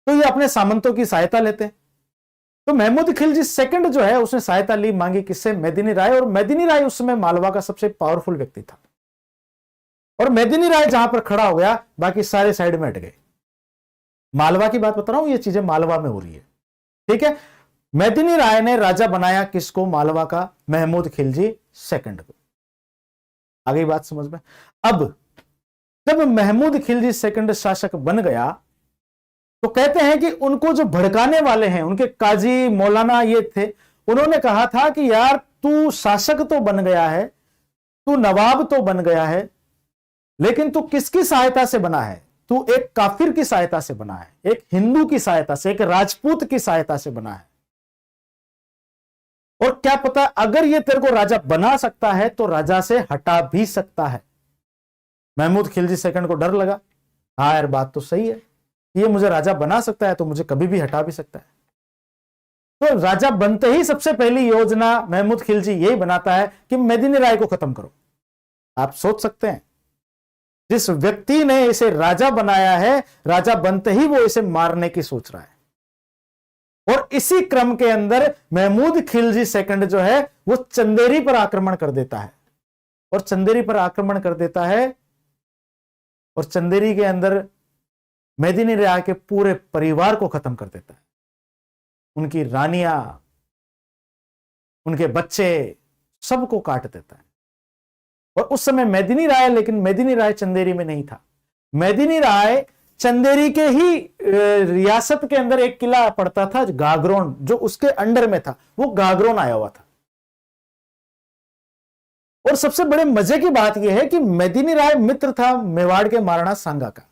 Speaker 1: तो ये अपने सामंतों की सहायता लेते हैं। तो महमूद खिलजी सेकंड जो है उसने सहायता ली, मांगी किससे? मेदिनी राय। और मेदिनी राय उस समय मालवा का सबसे पावरफुल व्यक्ति था। और मेदिनी राय जहां पर खड़ा हो गया, बाकी सारे साइड में हट गए। मालवा की बात बता रहा हूं, ये चीजें मालवा में हो रही है। ठीक है, मेदिनी राय ने राजा बनाया किसको? मालवा का महमूद खिलजी सेकंड को। आगे बात समझ में। अब जब महमूद खिलजी सेकंड शासक बन गया, तो कहते हैं कि उनको जो भड़काने वाले हैं, उनके काजी मौलाना ये थे, उन्होंने कहा था कि यार तू शासक तो बन गया है, तू नवाब तो बन गया है, लेकिन तू किसकी सहायता से बना है? तू एक काफिर की सहायता से बना है, एक हिंदू की सहायता से, एक राजपूत की सहायता से बना है। और क्या पता अगर ये तेरे को राजा बना सकता है तो राजा से हटा भी सकता है। महमूद खिलजी सेकंड को डर लगा, हाँ यार बात तो सही है, ये मुझे राजा बना सकता है तो मुझे कभी भी हटा भी सकता है। तो राजा बनते ही सबसे पहली योजना महमूद खिलजी यही बनाता है कि मेदिनी राय को खत्म करो। आप सोच सकते हैं, जिस व्यक्ति ने इसे राजा बनाया है, राजा बनते ही वो इसे मारने की सोच रहा है। और इसी क्रम के अंदर महमूद खिलजी सेकंड जो है वो चंदेरी पर आक्रमण कर देता है। और चंदेरी पर आक्रमण कर देता है, और चंदेरी के अंदर मेदिनी राय के पूरे परिवार को खत्म कर देता है। उनकी रानियां, उनके बच्चे, सबको काट देता है। और उस समय मेदिनी राय, लेकिन मेदिनी राय चंदेरी में नहीं था। मेदिनी राय चंदेरी के ही रियासत के अंदर एक किला पड़ता था गागरोन, जो उसके अंडर में था, वो गागरोन आया हुआ था। और सबसे बड़े मजे की बात यह है कि मेदिनी राय मित्र था मेवाड़ के महाराणा सांगा का।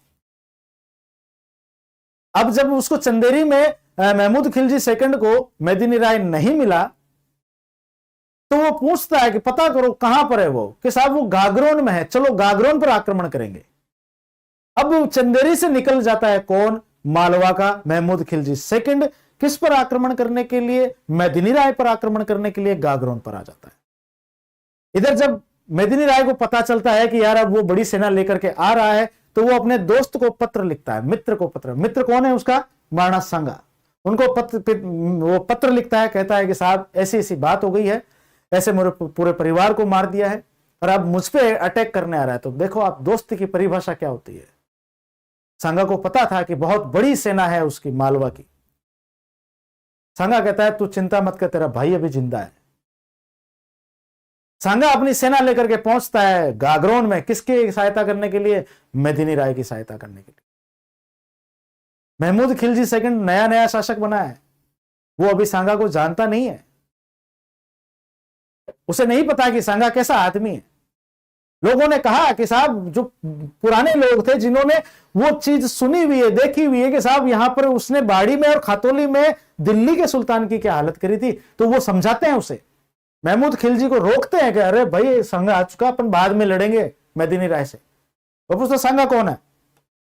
Speaker 1: अब जब उसको चंदेरी में महमूद खिलजी सेकंड को मेदिनी राय नहीं मिला, तो वो पूछता है कि पता करो कहां पर है वो, कि साहब वो गागरोन में है, चलो गागरोन पर आक्रमण करेंगे। अब चंदेरी से निकल जाता है कौन? मालवा का महमूद खिलजी सेकंड। किस पर आक्रमण करने के लिए? मेदिनी राय पर आक्रमण करने के लिए गागरोन पर आ जाता है। इधर जब मेदिनी राय को पता चलता है कि यार अब वो बड़ी सेना लेकर के आ रहा है, तो वो अपने दोस्त को पत्र लिखता है, मित्र को पत्र। मित्र कौन है उसका? महाराणा सांगा। उनको वो पत्र लिखता है, कहता है कि साहब ऐसी ऐसी बात हो गई है, ऐसे मेरे पूरे परिवार को मार दिया है और अब मुझ पे अटैक करने आ रहा है। तो देखो आप दोस्ती की परिभाषा क्या होती है। सांगा को पता था कि बहुत बड़ी सेना है उसकी, मालवा की। सांगा कहता है तू चिंता मत कर, तेरा भाई अभी जिंदा है। सांगा अपनी सेना लेकर के पहुंचता है गागरोन में, किसकी सहायता करने के लिए? मेदिनी राय की सहायता करने के लिए। महमूद खिलजी सेकंड नया नया शासक बना है, वो अभी सांगा को जानता नहीं है, उसे नहीं पता कि सांगा कैसा आदमी है। लोगों ने कहा कि साहब, जो पुराने लोग थे जिन्होंने वो चीज सुनी हुई है, देखी हुई है कि साहब यहां पर उसने बाड़ी में और खातौली में दिल्ली के सुल्तान की क्या हालत करी थी, तो वो समझाते हैं उसे। महमूद खिलजी को रोकते हैं कि अरे भाई सांगा आ चुका, अपन बाद में लड़ेंगे मेदिनी राय से। वो पूछते सांगा कौन है,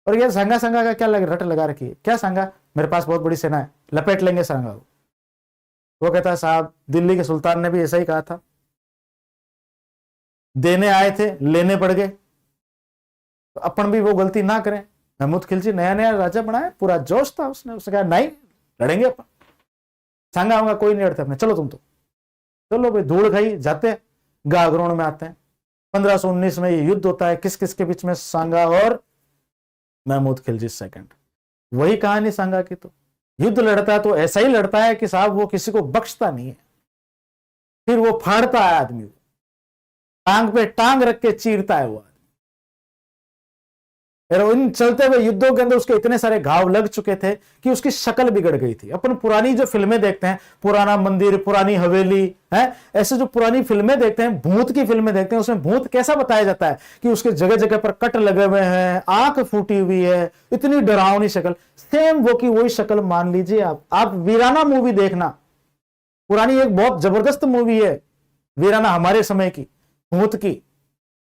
Speaker 1: और ये सांगा सांगा का क्या रट लगा रखी है, क्या सांगा, मेरे पास बहुत बड़ी सेना है, लपेट लेंगे सांगा को। वो कहता है साहब दिल्ली के सुल्तान ने भी ऐसा ही कहा था, देने आए थे लेने पड़ गए, तो अपन भी वो गलती ना करें। महमूद खिलजी नया नया राजा बनाया, पूरा जोश था उसने कहा नहीं लड़ेंगे अपन। सांगा होगा कोई नहीं लड़ते अपने, चलो तुम तो, चलो भाई धूल खाई, जाते गागरोन में आते हैं। 1519 में ये युद्ध होता है, किस किस के बीच में? सांगा और महमूद खिलजी सेकंड। वही कहानी सांगा की, तो युद्ध लड़ता है तो ऐसा ही लड़ता है कि साहब वो किसी को बख्शता नहीं है, फिर वो फाड़ता है आदमी, टांग पे टांग रख के चीरता है वो। इन चलते हुए युद्धों के अंदर उसके इतने सारे घाव लग चुके थे कि उसकी शक्ल बिगड़ गई थी। अपन पुरानी जो फिल्में देखते हैं, पुराना मंदिर, पुरानी हवेली है, ऐसे जो पुरानी फिल्में देखते हैं, भूत की फिल्में देखते हैं, उसमें भूत कैसा बताया जाता है कि उसके जगह जगह पर कट लगे हुए हैं, आंख फूटी हुई है, इतनी डरावनी शक्ल। सेम वो की वही शक्ल मान लीजिए आप वीराना मूवी देखना, पुरानी एक बहुत जबरदस्त मूवी है वीराना, हमारे समय की भूत की।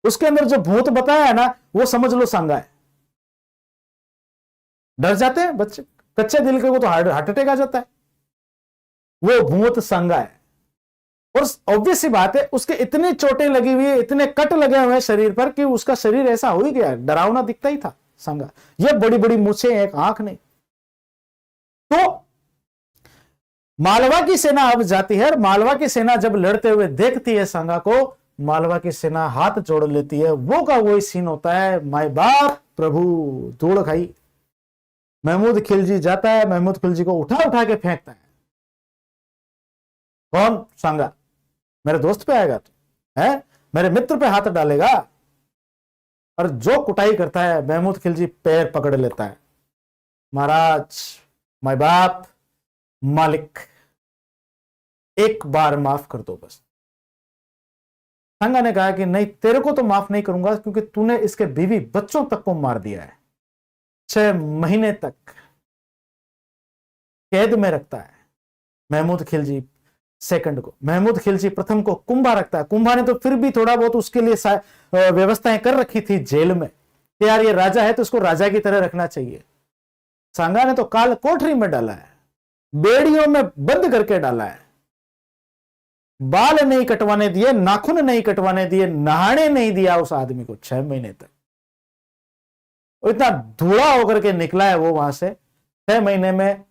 Speaker 1: उसके अंदर जो भूत बताया है ना, वो समझ लो सांगा है। डर जाते हैं बच्चे, कच्चे दिल के को तो हार्ट अटैक आ जाता है, वो भूत सांगा है। और ऑब्वियस सी बात है, उसके इतनी चोटें लगी हुई है, इतने कट लगे हुए हैं शरीर पर कि उसका शरीर ऐसा हो ही गया, डरावना दिखता ही था सांगा। ये बड़ी बड़ी मूछें, एक आंख नहीं। तो मालवा की सेना अब जाती है, और मालवा की सेना जब लड़ते हुए देखती है सांगा को, मालवा की सेना हाथ जोड़ लेती है। वो का वही सीन होता है, माय बाप प्रभु धूल खाई। महमूद खिलजी जाता है, महमूद खिलजी को उठा उठा के फेंकता है। कौन? सांगा। मेरे दोस्त पे आएगा तो है, मेरे मित्र पे हाथ डालेगा। और जो कुटाई करता है, महमूद खिलजी पैर पकड़ लेता है, महाराज, माय बाप, मालिक, एक बार माफ कर दो बस। सांगा ने कहा कि नहीं, तेरे को तो माफ नहीं करूंगा, क्योंकि तूने इसके बीवी बच्चों तक को मार दिया है, 6 महीने तक कैद में रखता है महमूद खिलजी सेकंड को। महमूद खिलजी प्रथम को कुंभा रखता है। कुंभा ने तो फिर भी थोड़ा बहुत उसके लिए व्यवस्थाएं कर रखी थी जेल में, कि यार ये राजा है तो इसको राजा की तरह रखना चाहिए। सांगा ने तो काल कोठरी में डाला है, बेड़ियों में बंद करके डाला है, बाल नहीं कटवाने दिए, नाखून नहीं कटवाने दिए, नहाने नहीं दिया उस आदमी को 6 महीने तक। और इतना धूड़ा होकर के निकला है वो वहां से 6 महीने में।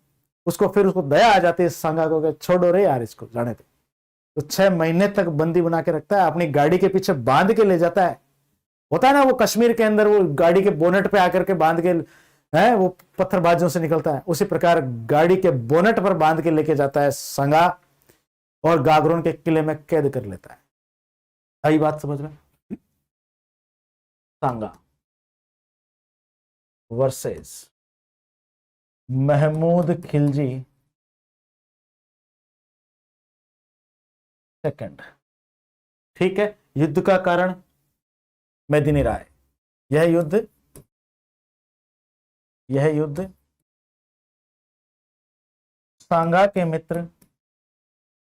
Speaker 1: उसको दया आ जाती है सांगा को कि छोड़ो रे यार, इसको जाने दो। तो 6 महीने तक बंदी बना के रखता है, अपनी गाड़ी के पीछे बांध के ले जाता है। होता है ना वो कश्मीर के अंदर, वो गाड़ी के बोनेट पे आकर के बांध के है, वो पत्थरबाजों से निकलता है, उसी प्रकार गाड़ी के बोनेट पर बांध के लेके जाता है सांगा, और गागरोन के किले में कैद कर लेता है। आई बात समझ में? सांगा वर्सेस महमूद खिलजी सेकंड। ठीक है, युद्ध का कारण मेदिनी राय। यह युद्ध सांगा के मित्र